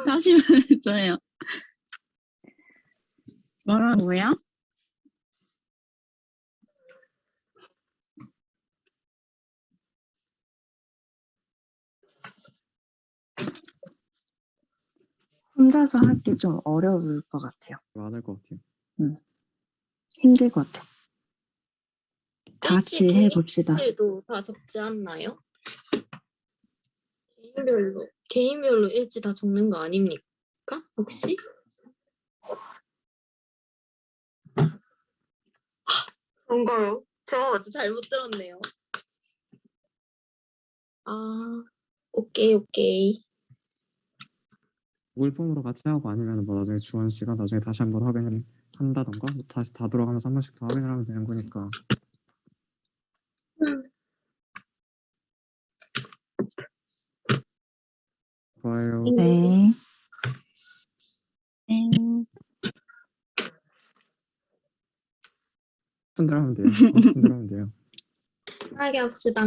다시 말해줘요. 뭐라고요? 혼자서 하기 좀 어려울 것 같아요. 많을 것 같아요. 힘들 것 같아요. 다 혹시 같이 해봅시다. 개인별도 다 적지 않나요? 개인별로 일지 다 적는 거 아닙니까? 혹시? 그런가요? 저 잘못 들었네요. 아, 오케이. 구글 폼으로 같이 하고 아니면 뭐 나중에 주원 씨가 나중에 다시 한번 확인을 한다던가 뭐 다시 다 돌아가면서 한 번씩 더 확인을 하면 되는 거니까. 좋아요. 네. 손들 하면 돼요. 손들 하면 돼요. 편하게 합시다.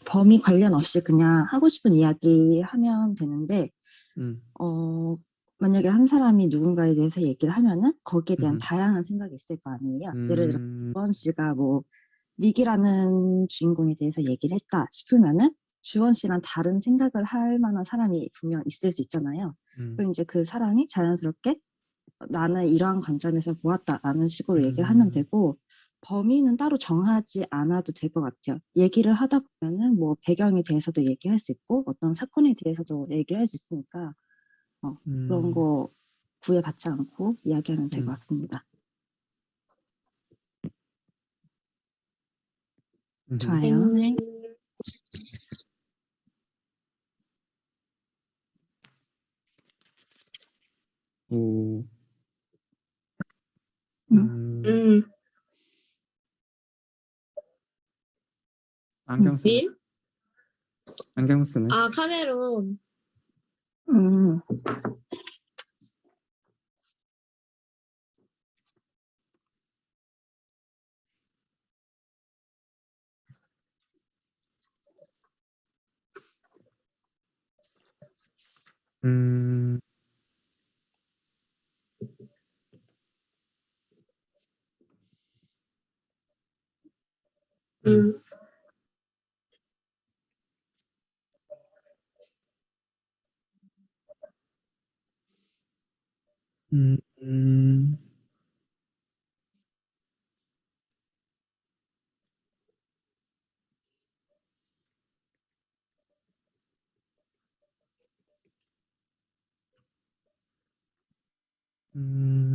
범위 관련 없이 그냥 하고 싶은 이야기 하면 되는데, 만약에 한 사람이 누군가에 대해서 얘기를 하면은 거기에 대한 다양한 생각이 있을 거 아니에요. 예를 들어, 주원 씨가 뭐, 닉이라는 주인공에 대해서 얘기를 했다 싶으면은 주원 씨랑 다른 생각을 할 만한 사람이 분명 있을 수 있잖아요. 그럼 이제 그 사람이 자연스럽게 나는 이러한 관점에서 보았다라는 식으로 얘기를 하면 되고, 범위는 따로 정하지 않아도 될 것 같아요. 얘기를 하다 보면은 뭐 배경에 대해서도 얘기할 수 있고 어떤 사건에 대해서도 얘기를 할 수 있으니까 그런 거 구애받지 않고 이야기하면 될 것 같습니다. 좋아요. 네. 오. 안경 쓰네. 님? 안경 쓰네. 아, 카메론. 음. 음. 음. 음. 음. 음.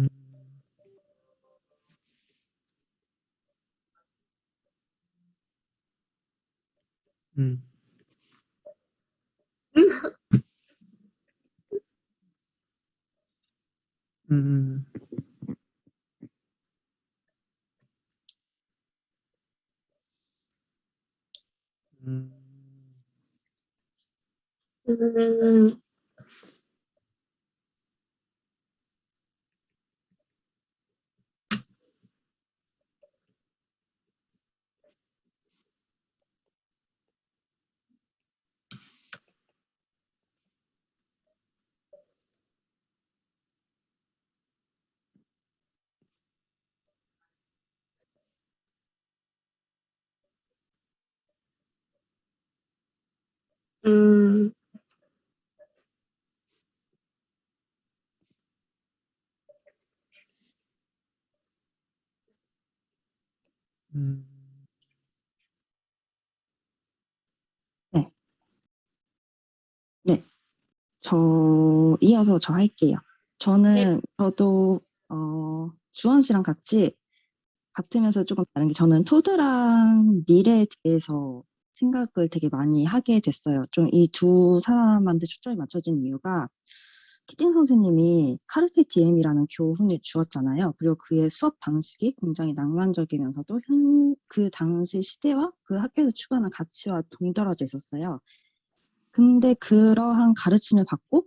음. 음. 음. 음. 음. 네. 네. 이어서 저 할게요. 저도, 주원 씨랑 같으면서 조금 다른 게 저는 토드랑 닐에 대해서 생각을 되게 많이 하게 됐어요. 좀 이 두 사람한테 초점이 맞춰진 이유가 키팅 선생님이 카르페 디엠이라는 교훈을 주었잖아요. 그리고 그의 수업 방식이 굉장히 낭만적이면서도 그 당시 시대와 그 학교에서 추구하는 가치와 동떨어져 있었어요. 근데 그러한 가르침을 받고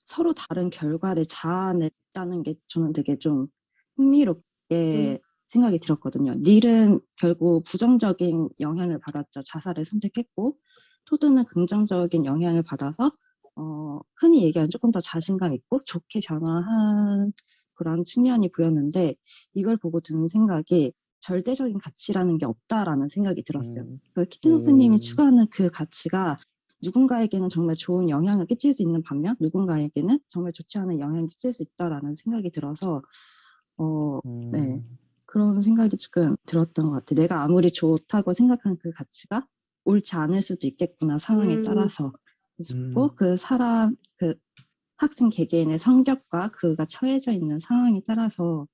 서로 다른 결과를 자아냈다는 게 저는 되게 좀 흥미롭게 생각이 들었거든요. 닐은 결국 부정적인 영향을 받았죠. 자살을 선택했고, 토드는 긍정적인 영향을 받아서 흔히 얘기하는 조금 더 자신감 있고 좋게 변화한 그런 측면이 보였는데, 이걸 보고 드는 생각이 절대적인 가치라는 게 없다라는 생각이 들었어요. 그 키팅 선생님이 추구하는 그 가치가 누군가에게는 정말 좋은 영향을 끼칠 수 있는 반면 누군가에게는 정말 좋지 않은 영향을 끼칠 수 있다라는 생각이 들어서 네, 그런 생각이 조금 들었던 것 같아요. 내가 아무리 좋다고 생각한 그 가치가 옳지 않을 수도 있겠구나, 상황에 따라서. 싶고 그 사람, 그 학생 개개인의 성격과 그가 처해져 있는 상황에 따라서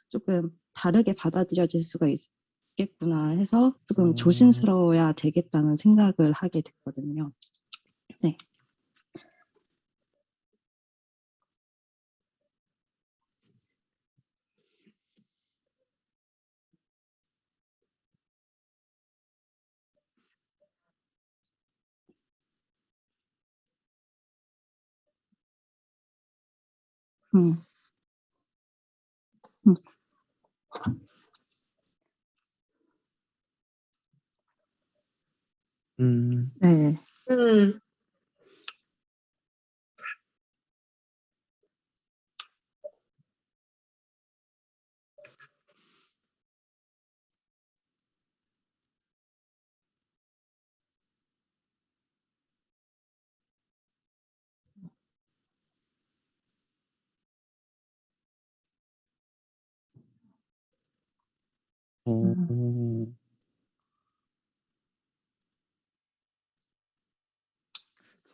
조금 다르게 받아들여질 수가 있겠구나 해서 조금 조심스러워야 되겠다는 생각을 하게 됐거든요. 네. 음, 음, 네. 음. 음.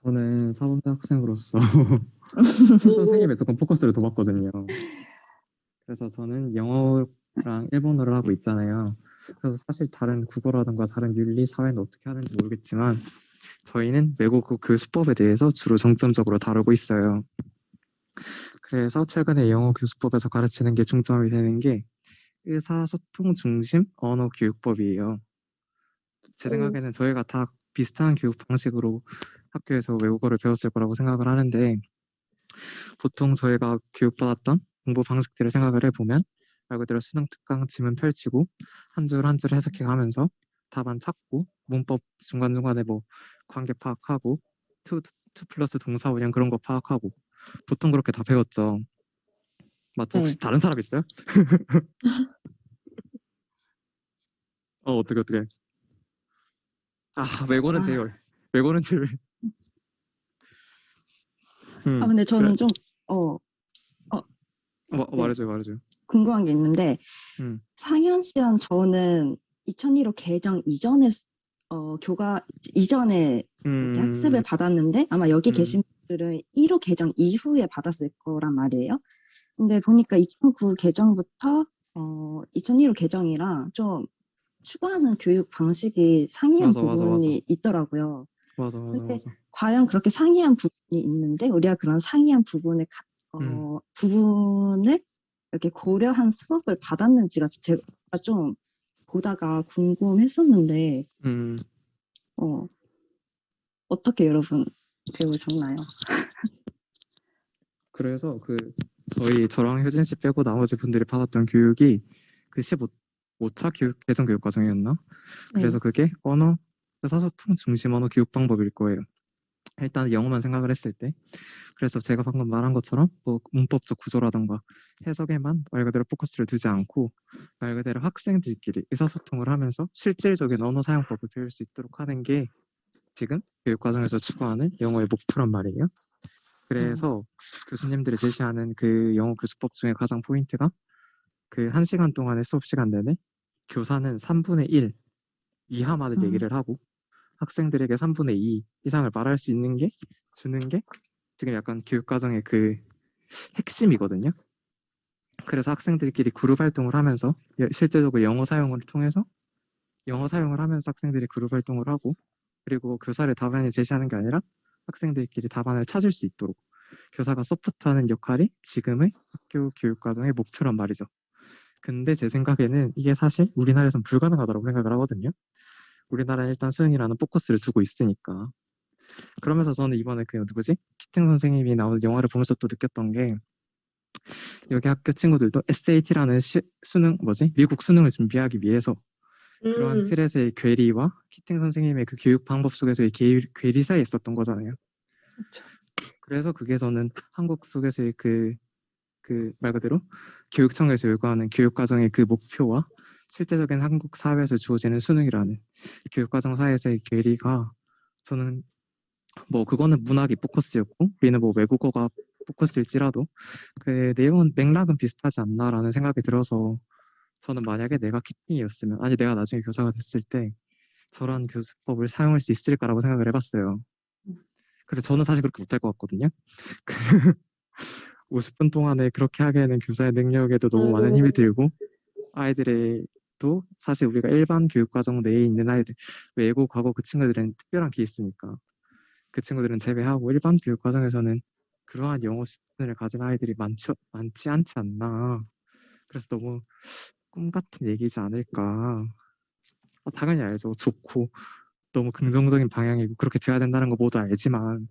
저는 사범대 학생으로서 선생님의 조금 포커스를 둬봤거든요. 그래서 저는 영어랑 일본어를 하고 있잖아요. 그래서 사실 다른 국어라든가 다른 윤리, 사회는 어떻게 하는지 모르겠지만 저희는 외국어 그 수법에 대해서 주로 정점적으로 다루고 있어요. 그래서 최근에 영어 교수법에서 가르치는 게 중점이 되는 게 의사소통 중심 언어 교육법이에요. 제 생각에는 저희가 다 비슷한 교육 방식으로 학교에서 외국어를 배웠을 거라고 생각을 하는데 보통 저희가 교육받았던 공부 방식들을 생각을 해보면 말 그대로 수능 특강 지문 펼치고 한 줄 한 줄 해석해 가면서 답안 찾고 문법 중간중간에 뭐 관계 파악하고 투 플러스 동사 원형 그런 거 파악하고 보통 그렇게 다 배웠죠. 맞죠? 혹시 네. 다른 사람 있어요? 어떻게 외고는 제일 외고는 제일 근데 저는 그래. 좀, 네, 말해줘요. 궁금한 게 있는데, 음. 상현 씨랑 저는 2001호 개정 이전에, 이전에 이렇게 학습을 받았는데, 아마 여기 계신 분들은 1호 개정 이후에 받았을 거란 말이에요. 근데 보니까 2009 개정부터, 2001호 개정이랑 좀 추구하는 교육 방식이 상이한 맞아. 부분이 있더라고요. 맞아. 근데 과연 그렇게 상이한 부분이 있는데 우리가 그런 상이한 부분을 이렇게 고려한 수업을 받았는지가 제가 좀 보다가 궁금했었는데 어떻게 여러분 배우셨나요? 그래서 저랑 효진 씨 빼고 나머지 분들이 받았던 교육이 그 15차 개정 교육 과정이었나? 그래서 네. 그게 언어 의사소통 중심 언어 교육 방법일 거예요. 일단 영어만 생각을 했을 때. 그래서 제가 방금 말한 것처럼 뭐 문법적 구조라던가 해석에만 말 그대로 포커스를 두지 않고 말 그대로 학생들끼리 의사소통을 하면서 실질적인 언어 사용법을 배울 수 있도록 하는 게 지금 교육 과정에서 추구하는 영어의 목표란 말이에요. 그래서 교수님들이 제시하는 그 영어 교수법 중에 가장 포인트가 그 1시간 동안의 수업 시간 내내 교사는 3분의 1 이하만을 얘기를 하고 학생들에게 3분의 2 이상을 말할 수 있는 게 주는 게 지금 약간 교육 과정의 그 핵심이거든요. 그래서 학생들끼리 그룹 활동을 하면서 실제적으로 영어 사용을 통해서 영어 사용을 하면서 학생들이 그룹 활동을 하고 그리고 교사를 답안을 제시하는 게 아니라 학생들끼리 답안을 찾을 수 있도록 교사가 서포트하는 역할이 지금의 학교 교육과정의 목표란 말이죠. 근데 제 생각에는 이게 사실 우리나라에선 불가능하다고 생각을 하거든요. 우리나라는 일단 수능이라는 포커스를 두고 있으니까. 그러면서 저는 이번에 그 누구지? 키팅 선생님이 나오는 영화를 보면서 또 느꼈던 게 여기 학교 친구들도 SAT라는 수능 뭐지? 미국 수능을 준비하기 위해서 그러한 음, 틀에서의 괴리와 키팅 선생님의 그 교육 방법 속에서의 괴리 사이에 있었던 거잖아요. 그렇죠. 그래서 그게 저는 한국 속에서의 그 말 그대로 교육청에서 요구하는 교육과정의 그 목표와 실제적인 한국 사회에서 주어지는 수능이라는 교육과정 사이에서의 괴리가 저는 뭐 그거는 문학이 포커스였고 우리는 뭐 외국어가 포커스일지라도 그 내용은 맥락은 비슷하지 않나라는 생각이 들어서 저는 만약에 내가 키팅이었으면 아니 내가 나중에 교사가 됐을 때 저런 교수법을 사용할 수 있을까라고 생각을 해봤어요. 근데 저는 사실 그렇게 못할 것 같거든요. 50분 동안에 그렇게 하기에는 교사의 능력에도 너무 많은 힘이 들고 아이들의 또 사실 우리가 일반 교육과정 내에 있는 아이들 외국하고 그 친구들은 특별한 케이스니까 그 친구들은 제외하고 일반 교육과정에서는 그러한 영어 수준을 가진 아이들이 많지 않지 않나. 그래서 너무 꿈 같은 얘기지 않을까. 당연히 알죠. 좋고 너무 긍정적인 방향이고 그렇게 돼야 된다는 거 모두 알지만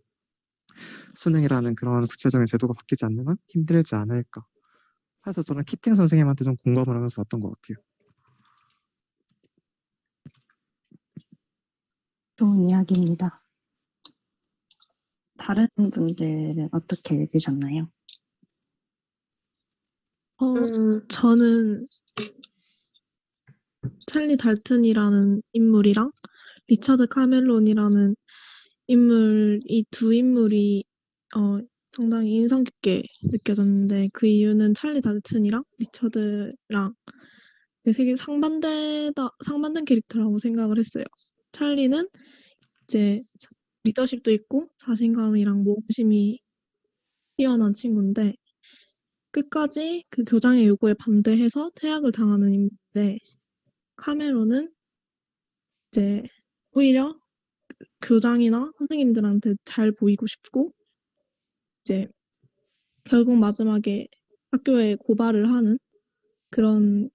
수능이라는 그런 구체적인 제도가 바뀌지 않는 한 힘들지 않을까. 그래서 저는 키팅 선생님한테 좀 공감을 하면서 봤던 것 같아요. 좋은 이야기입니다. 다른 분들은 어떻게 읽으셨나요? 음, 저는 찰리 달튼이라는 인물이랑 리처드 카멜론이라는 인물, 이 두 인물이 상당히 인상 깊게 느껴졌는데 그 이유는 찰리 달튼이랑 리처드랑 되게 상반된 캐릭터라고 생각을 했어요. 찰리는 이제 리더십도 있고 자신감이랑 모험심이 뛰어난 친구인데 끝까지 그 교장의 요구에 반대해서 퇴학을 당하는 인물인데 카메론은 이제 오히려 교장이나 선생님들한테 잘 보이고 싶고 이제 결국 마지막에 학교에 고발을 하는 그런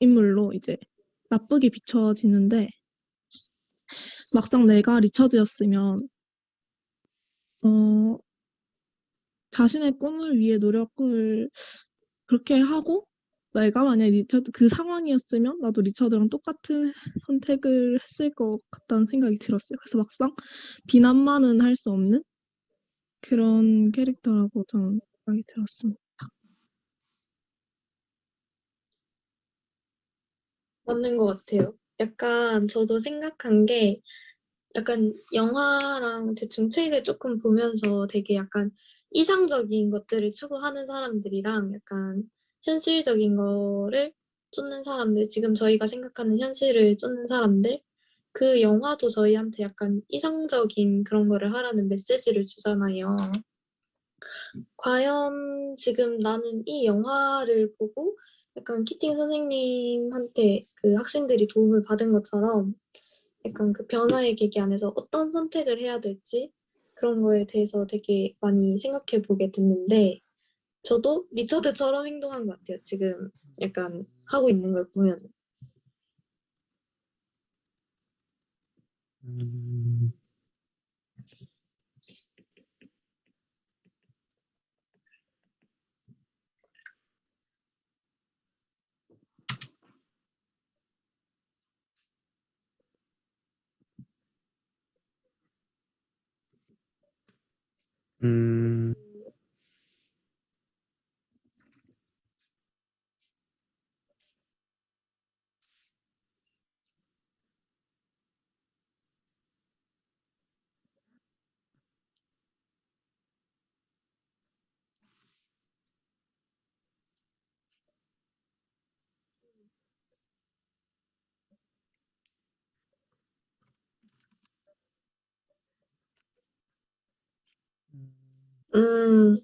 인물로 이제 나쁘게 비춰지는데 막상 내가 리처드였으면 어, 자신의 꿈을 위해 노력을 그렇게 하고 내가 만약에 리처드 그 상황이었으면 나도 리처드랑 똑같은 선택을 했을 것 같다는 생각이 들었어요. 그래서 막상 비난만은 할 수 없는 그런 캐릭터라고 저는 생각이 들었습니다. 맞는 것 같아요. 약간 저도 생각한 게 약간 영화랑 대충 책을 조금 보면서 되게 약간 이상적인 것들을 추구하는 사람들이랑 약간 현실적인 거를 쫓는 사람들, 지금 저희가 생각하는 현실을 쫓는 사람들, 그 영화도 저희한테 약간 이상적인 그런 거를 하라는 메시지를 주잖아요. 과연 지금 나는 이 영화를 보고 약간 키팅 선생님한테 그 학생들이 도움을 받은 것처럼 약간 그 변화의 계기 안에서 어떤 선택을 해야 될지 그런 거에 대해서 되게 많이 생각해 보게 됐는데 저도 리처드처럼 행동한 것 같아요. 지금 약간 하고 있는 걸 보면. 음, 음, 음,